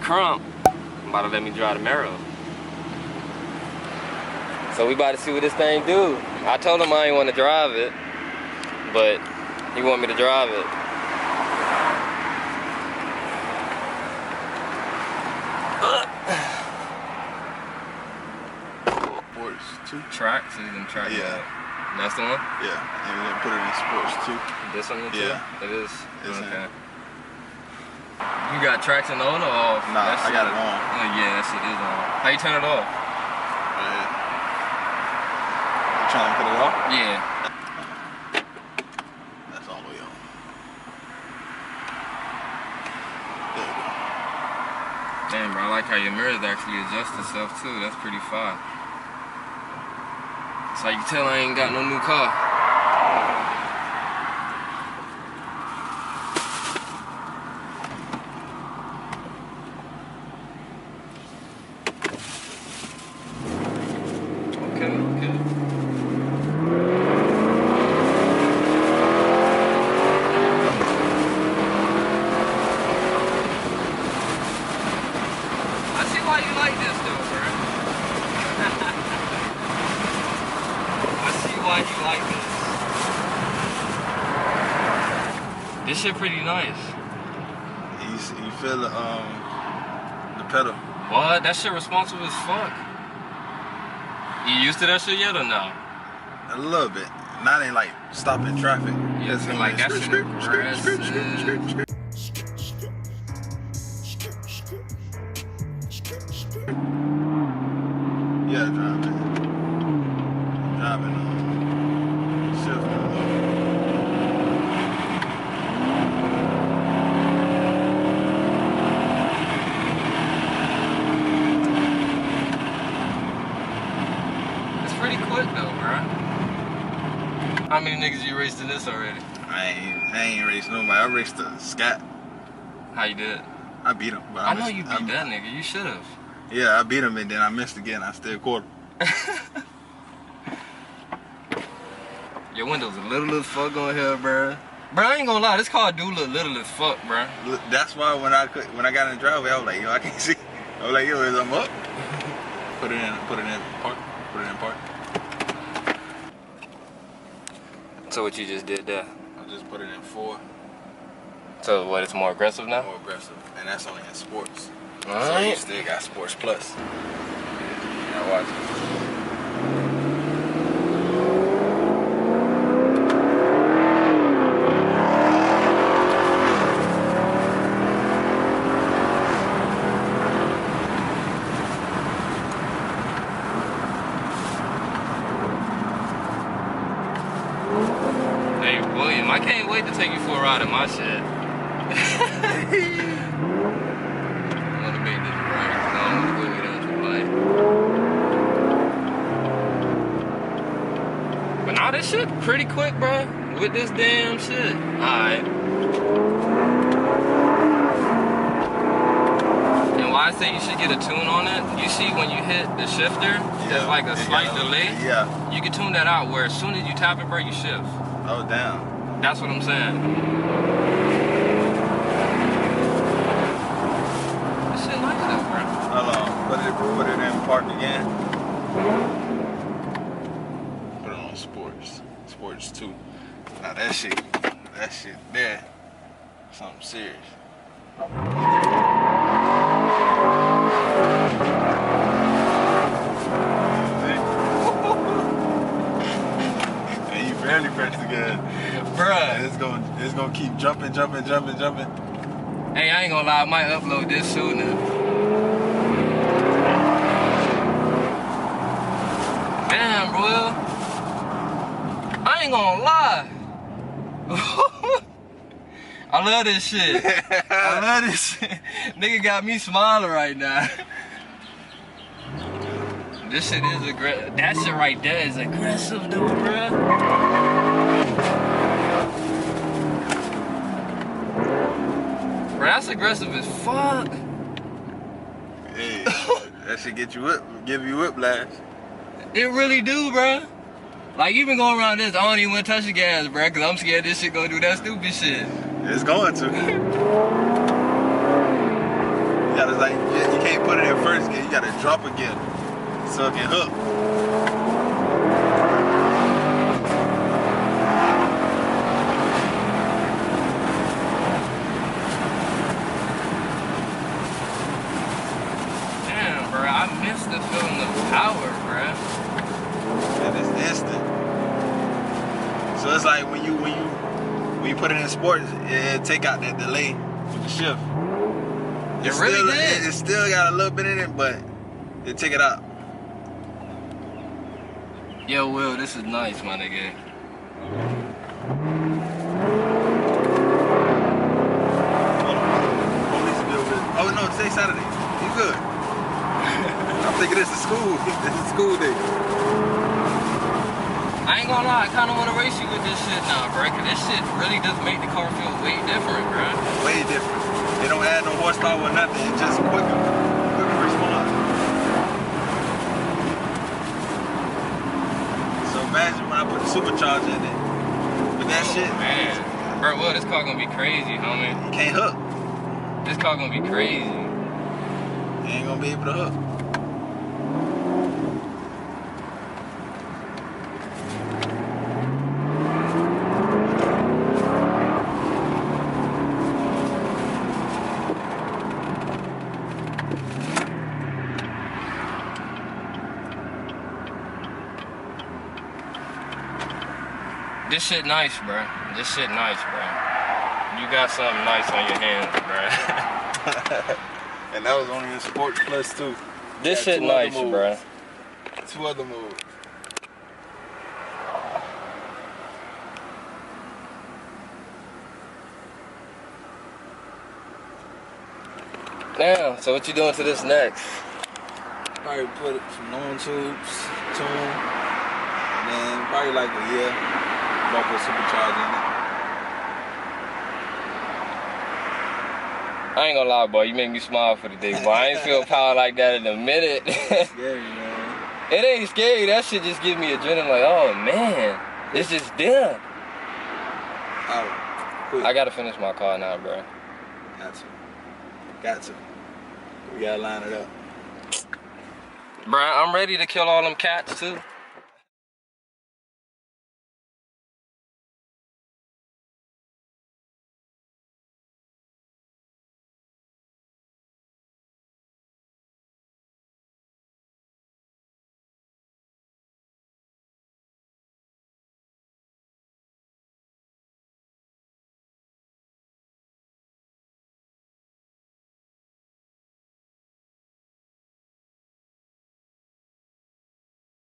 Crump about to let me drive the Camaro. So we about to see what this thing do. I told him I didn't want to drive it, but he want me to drive it. Sports 2. Tracks, he's in track. Yeah. That's the one? Yeah, and then put it in sports 2. This one too? Yeah. It is? It's okay. You got traction on or off? Nah, I got it on. Oh yeah, that shit is on. How you turn it off? You trying to put it off? Yeah. That's all the way on. There you go. Damn, bro, I like how your mirrors actually adjust itself too. That's pretty fire. So you can tell I ain't got no new car. This shit pretty nice. You feel the pedal. What? That shit responsive as fuck. You used to that shit yet or no? A little bit. Not in like stopping traffic. Yeah, it's like that shit aggressive. Yeah, driving. Shifting. Pretty quick though, bro. How many niggas you raced in this already? I ain't raced nobody. I raced the Scat. How you did? I beat him. But I know you beat that nigga. You should have. Yeah, I beat him and then I missed again. I still caught him. Your window's a little as fuck on here, bro. Bro, I ain't gonna lie. This car do look little as fuck, bro. That's why when I got in the driveway, I was like, yo, I can't see. I was like, yo, is I'm up? Put it in park. Put it in park. So what you just did there? I just put it in 4. So what, it's more aggressive now? More aggressive. And that's only in sports. Alright. So you still got sports plus. Now watch it. Hey, William, I can't wait to take you for a ride in my shit. I'm gonna make this right, so I'm gonna go with it to life. But now this shit pretty quick, bro. With this damn shit. Alright. And why I say you should get a tune on it, you see when you hit the shifter, there's like a slight delay. Yeah. You can tune that out where as soon as you tap it, bro, you shift. Oh, damn. That's what I'm saying. This shit nice though, bro. Hold on. Put it in park again. Put it on sports. Sports 2. Now that shit there, something serious. And you barely press the gas. Bruh. And it's gonna keep jumping. Hey, I ain't gonna lie, I might upload this sooner. Damn, bro. I ain't gonna lie. I love this shit. I love this shit. Nigga got me smiling right now. This shit is aggressive. That shit right there is aggressive, though, bruh. aggressive as fuck. Hey, that shit get you give you whiplash. It really do, bro. Like, even going around this, I don't even want to touch the gas, bro, because I'm scared this shit gonna do that stupid shit. It's going to. You gotta, like, you can't put it in first gear. You gotta drop again so it can hook. Damn, bro, I miss the feeling of power, bro. And it's instant. So it's like when you put it in sports, it take out that delay with the shift. It really did. It still got a little bit in it, but it take it out. Yo, Will, this is nice, my nigga. Oh no, today's Saturday. You good? I'm thinking this is school. This is school day. I ain't gonna lie, I kinda wanna race you with this shit now, bro, cause this shit really does make the car feel way different, bro. Way different. They don't add no horsepower or nothing. It's just quicker response. So imagine when I put the supercharger in it. With that shit. Man. Bro, Will, this car gonna be crazy, homie. You can't hook. This car gonna be crazy. You ain't gonna be able to hook. This shit nice, bro. This shit nice, bro. You got something nice on your hands, bro. And that was only in Sports Plus 2. This shit nice, bro. 2 other moves. Damn, so what you doing to this next? Probably put some long tubes, tune, and then probably like a year. I'll put supercharger in it. I ain't gonna lie, boy, you make me smile for the day, boy. I ain't feel power like that in a minute. Scary, man. It ain't scary, that shit just gives me adrenaline, like, oh man, it's just there. Oh, quick. I gotta finish my car now, bro. Got to. We gotta line it up. Bro, I'm ready to kill all them cats too.